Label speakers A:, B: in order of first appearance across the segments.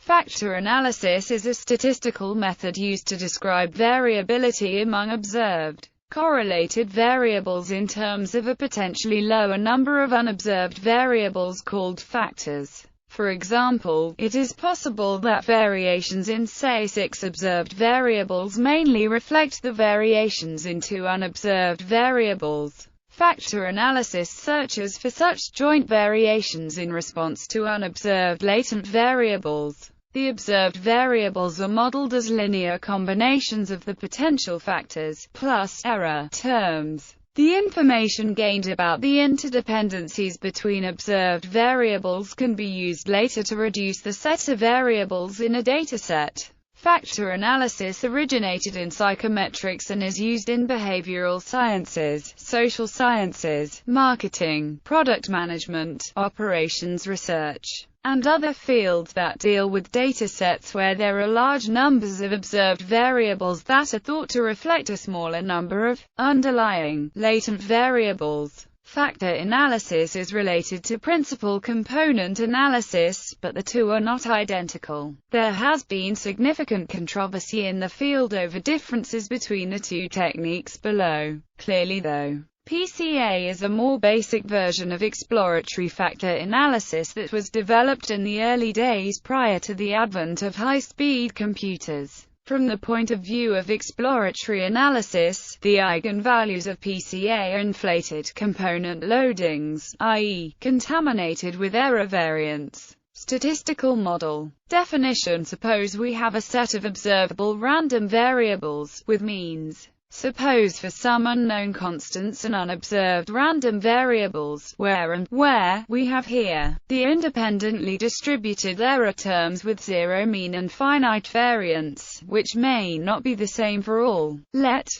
A: Factor analysis is a statistical method used to describe variability among observed, correlated variables in terms of a potentially lower number of unobserved variables called factors. For example, it is possible that variations in, say, 6 observed variables mainly reflect the variations in 2 unobserved variables. Factor analysis searches for such joint variations in response to unobserved latent variables. The observed variables are modeled as linear combinations of the potential factors, plus error terms. The information gained about the interdependencies between observed variables can be used later to reduce the set of variables in a dataset. Factor analysis originated in psychometrics and is used in behavioral sciences, social sciences, marketing, product management, operations research, and other fields that deal with datasets where there are large numbers of observed variables that are thought to reflect a smaller number of underlying latent variables. Factor analysis is related to principal component analysis, but the two are not identical. There has been significant controversy in the field over differences between the two techniques below. Clearly though, PCA is a more basic version of exploratory factor analysis that was developed in the early days prior to the advent of high-speed computers. From the point of view of exploratory analysis, the eigenvalues of PCA are inflated component loadings, i.e., contaminated with error variance. Statistical model. Definition: suppose we have a set of observable random variables, with means. Suppose for some unknown constants and unobserved random variables, where we have here the independently distributed error terms with zero mean and finite variance, which may not be the same for all.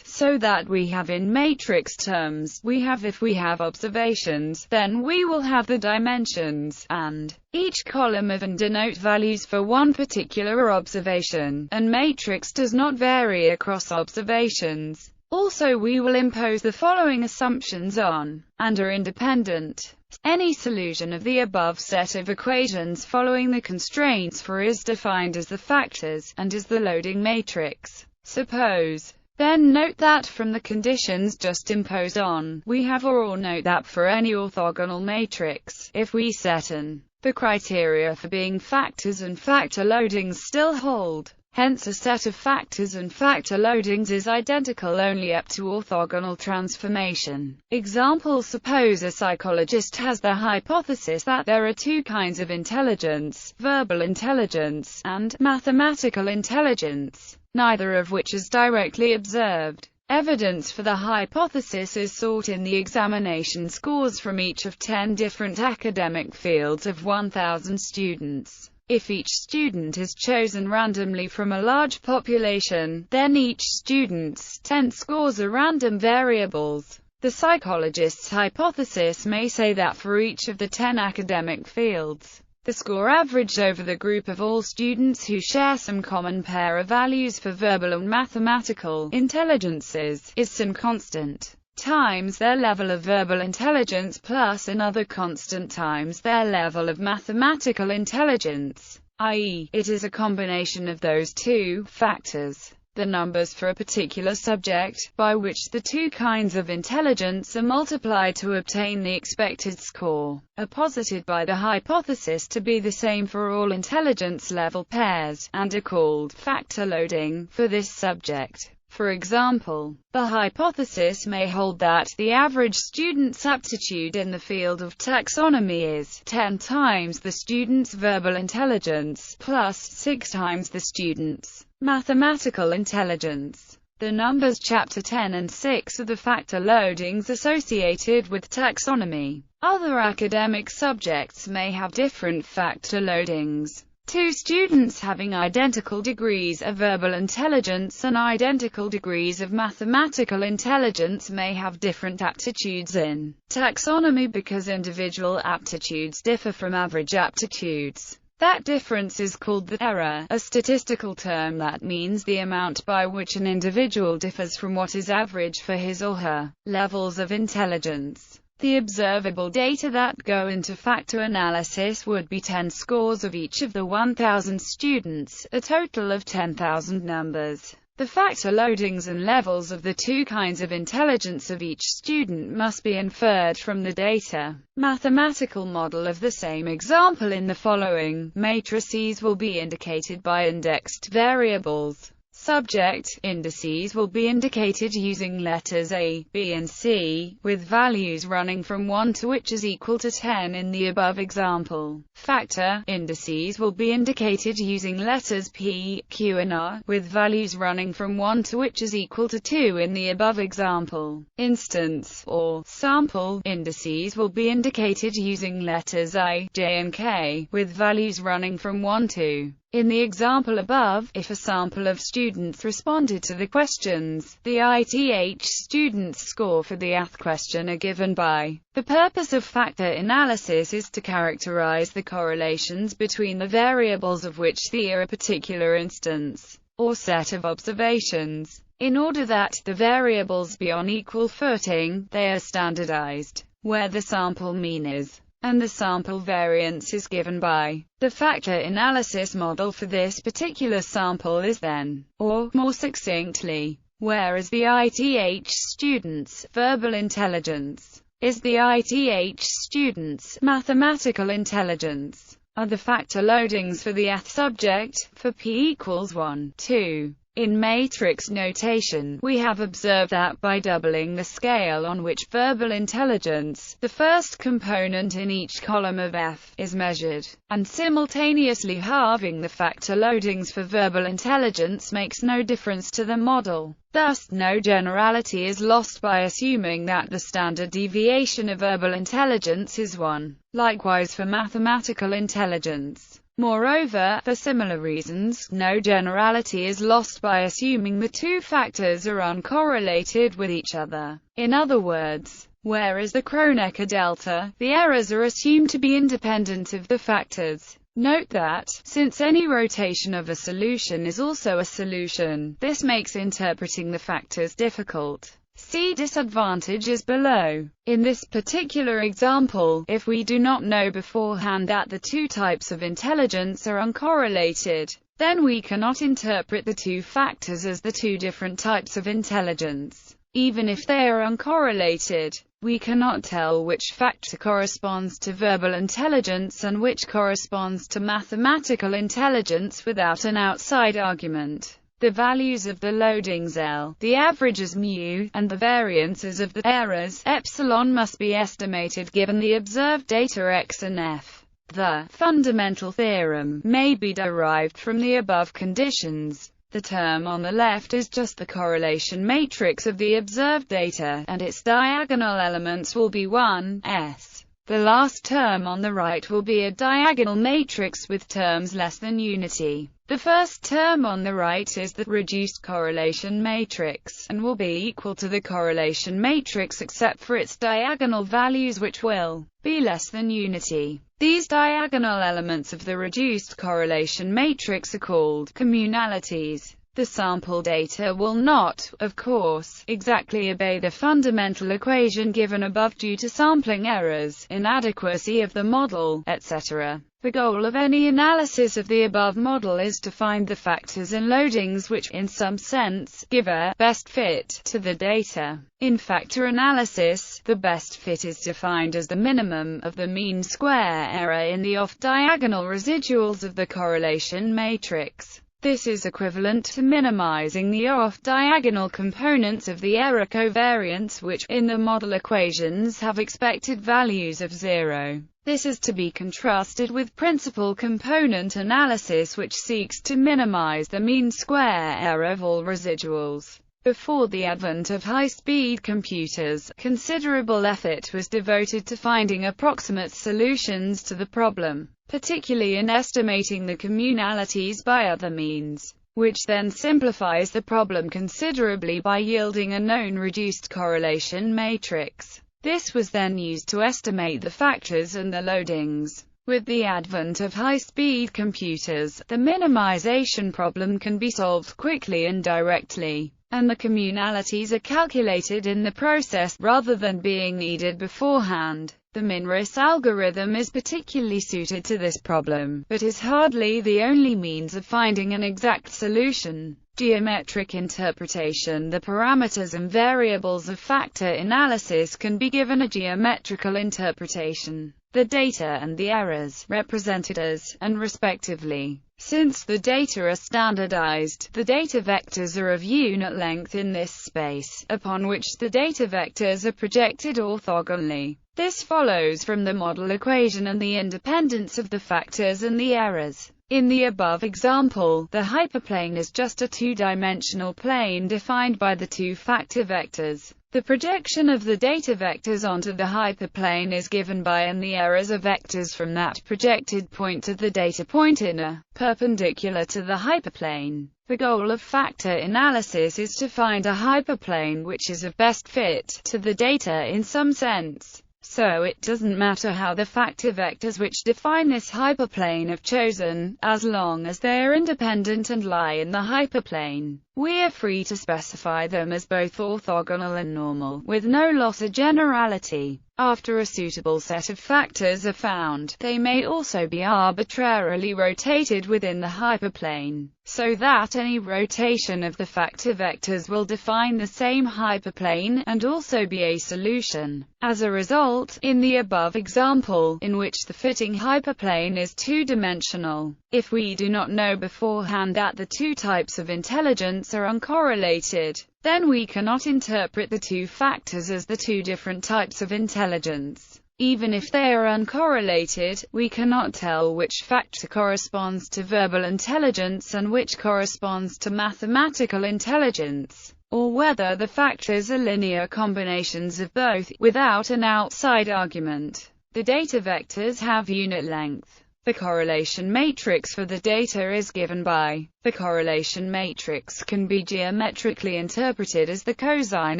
A: So that we have in matrix terms, if we have observations, then we will have the dimensions, and each column of and denote values for one particular observation, and matrix does not vary across observations. Also we will impose the following assumptions on, and are independent. Any solution of the above set of equations following the constraints for is defined as the factors, and is the loading matrix. Suppose. Then note that from the conditions just imposed on, we have or note that for any orthogonal matrix, if we set an, the criteria for being factors and factor loadings still hold. Hence a set of factors and factor loadings is identical only up to orthogonal transformation. Example: suppose a psychologist has the hypothesis that there are two kinds of intelligence, verbal intelligence, and mathematical intelligence, neither of which is directly observed. Evidence for the hypothesis is sought in the examination scores from each of 10 different academic fields of 1,000 students. If each student is chosen randomly from a large population, then each student's 10 scores are random variables. The psychologist's hypothesis may say that for each of the 10 academic fields, the score averaged over the group of all students who share some common pair of values for verbal and mathematical intelligences is some constant times their level of verbal intelligence plus another constant times their level of mathematical intelligence, i.e., it is a combination of those two factors, the numbers for a particular subject, by which the two kinds of intelligence are multiplied to obtain the expected score, are posited by the hypothesis to be the same for all intelligence level pairs, and are called factor loading for this subject. For example, the hypothesis may hold that the average student's aptitude in the field of taxonomy is 10 times the student's verbal intelligence, plus 6 times the student's mathematical intelligence. The numbers chapter 10 and 6 are the factor loadings associated with taxonomy. Other academic subjects may have different factor loadings. Two students having identical degrees of verbal intelligence and identical degrees of mathematical intelligence may have different aptitudes in taxonomy because individual aptitudes differ from average aptitudes. That difference is called the error, a statistical term that means the amount by which an individual differs from what is average for his or her levels of intelligence. The observable data that go into factor analysis would be 10 scores of each of the 1,000 students, a total of 10,000 numbers. The factor loadings and levels of the two kinds of intelligence of each student must be inferred from the data. Mathematical model of the same example in the following matrices will be indicated by indexed variables. Subject indices will be indicated using letters A, B and C, with values running from 1 to which is equal to 10 in the above example. Factor indices will be indicated using letters P, Q and R, with values running from 1 to which is equal to 2 in the above example. Instance or sample indices will be indicated using letters I, J and K, with values running from 1 to. In the example above, if a sample of students responded to the questions, the ITH students' score for the ATH question are given by. The purpose of factor analysis is to characterize the correlations between the variables of which there are a particular instance, or set of observations. In order that the variables be on equal footing, they are standardized, where the sample mean is, and the sample variance is given by. The factor analysis model for this particular sample is then, or more succinctly, whereas the ITH students' verbal intelligence is the ITH students' mathematical intelligence, are the factor loadings for the ATH subject, for p equals 1, 2. In matrix notation, we have observed that by doubling the scale on which verbal intelligence, the first component in each column of F, is measured, and simultaneously halving the factor loadings for verbal intelligence makes no difference to the model. Thus, no generality is lost by assuming that the standard deviation of verbal intelligence is 1. Likewise for mathematical intelligence. Moreover, for similar reasons, no generality is lost by assuming the two factors are uncorrelated with each other. In other words, whereas the Kronecker delta, the errors are assumed to be independent of the factors. Note that, since any rotation of a solution is also a solution, this makes interpreting the factors difficult. See disadvantages below. In this particular example, if we do not know beforehand that the two types of intelligence are uncorrelated, then we cannot interpret the two factors as the two different types of intelligence. Even if they are uncorrelated, we cannot tell which factor corresponds to verbal intelligence and which corresponds to mathematical intelligence without an outside argument. The values of the loadings L, the averages mu, and the variances of the errors epsilon must be estimated given the observed data X and F. The fundamental theorem may be derived from the above conditions. The term on the left is just the correlation matrix of the observed data, and its diagonal elements will be 1, S. The last term on the right will be a diagonal matrix with terms less than unity. The first term on the right is the reduced correlation matrix, and will be equal to the correlation matrix except for its diagonal values which will be less than unity. These diagonal elements of the reduced correlation matrix are called communalities. The sample data will not, of course, exactly obey the fundamental equation given above due to sampling errors, inadequacy of the model, etc. The goal of any analysis of the above model is to find the factors and loadings which, in some sense, give a best fit to the data. In factor analysis, the best fit is defined as the minimum of the mean square error in the off-diagonal residuals of the correlation matrix. This is equivalent to minimizing the off-diagonal components of the error covariance which, in the model equations, have expected values of 0. This is to be contrasted with principal component analysis which seeks to minimize the mean square error of all residuals. Before the advent of high-speed computers, considerable effort was devoted to finding approximate solutions to the problem, particularly in estimating the communalities by other means, which then simplifies the problem considerably by yielding a known reduced correlation matrix. This was then used to estimate the factors and the loadings. With the advent of high-speed computers, the minimization problem can be solved quickly and directly. and the communalities are calculated in the process, rather than being needed beforehand. The min-ris algorithm is particularly suited to this problem, but is hardly the only means of finding an exact solution. Geometric interpretation. The parameters and variables of factor analysis can be given a geometrical interpretation. The data and the errors, represented as, and respectively. Since the data are standardized, the data vectors are of unit length in this space, upon which the data vectors are projected orthogonally. This follows from the model equation and the independence of the factors and the errors. In the above example, the hyperplane is just a two-dimensional plane defined by the two factor vectors. The projection of the data vectors onto the hyperplane is given by and the errors are vectors from that projected point to the data point in a perpendicular to the hyperplane. The goal of factor analysis is to find a hyperplane which is of best fit to the data in some sense. So it doesn't matter how the factor vectors which define this hyperplane are chosen, as long as they are independent and lie in the hyperplane. We are free to specify them as both orthogonal and normal, with no loss of generality. After a suitable set of factors are found, they may also be arbitrarily rotated within the hyperplane, so that any rotation of the factor vectors will define the same hyperplane, and also be a solution. As a result, in the above example, in which the fitting hyperplane is two-dimensional, if we do not know beforehand that the two types of intelligence are uncorrelated, then we cannot interpret the two factors as the two different types of intelligence. Even if they are uncorrelated, we cannot tell which factor corresponds to verbal intelligence and which corresponds to mathematical intelligence, or whether the factors are linear combinations of both, without an outside argument. The data vectors have unit length. The correlation matrix for the data is given by. The correlation matrix can be geometrically interpreted as the cosine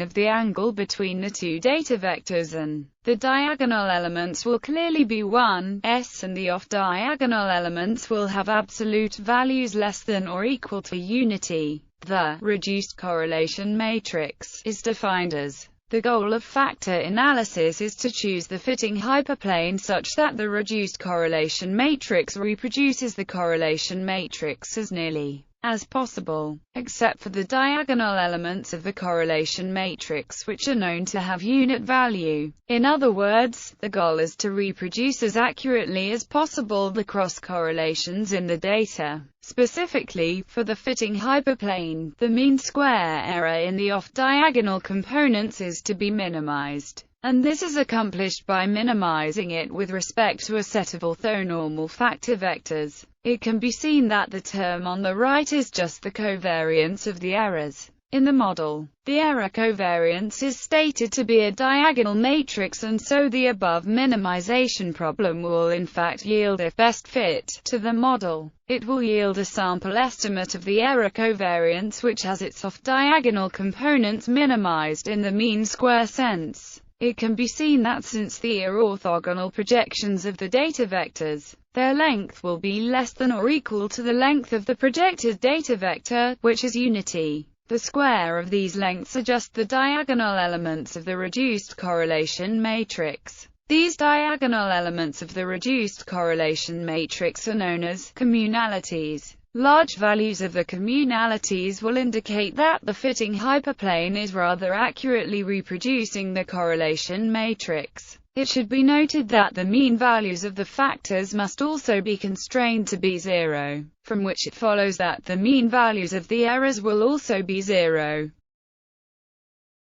A: of the angle between the two data vectors, and the diagonal elements will clearly be 1, s, and the off-diagonal elements will have absolute values less than or equal to unity. The reduced correlation matrix is defined as. The goal of factor analysis is to choose the fitting hyperplane such that the reduced correlation matrix reproduces the correlation matrix as nearly as possible, except for the diagonal elements of the correlation matrix which are known to have unit value. In other words, the goal is to reproduce as accurately as possible the cross-correlations in the data. Specifically, for the fitting hyperplane, the mean square error in the off-diagonal components is to be minimized, and this is accomplished by minimizing it with respect to a set of orthonormal factor vectors. It can be seen that the term on the right is just the covariance of the errors. In the model, the error covariance is stated to be a diagonal matrix, and so the above minimization problem will in fact yield a best fit to the model. It will yield a sample estimate of the error covariance which has its off-diagonal components minimized in the mean square sense. It can be seen that since the are orthogonal projections of the data vectors, their length will be less than or equal to the length of the projected data vector, which is unity. The square of these lengths are just the diagonal elements of the reduced correlation matrix. These diagonal elements of the reduced correlation matrix are known as communalities. Large values of the communalities will indicate that the fitting hyperplane is rather accurately reproducing the correlation matrix. It should be noted that the mean values of the factors must also be constrained to be 0, from which it follows that the mean values of the errors will also be 0.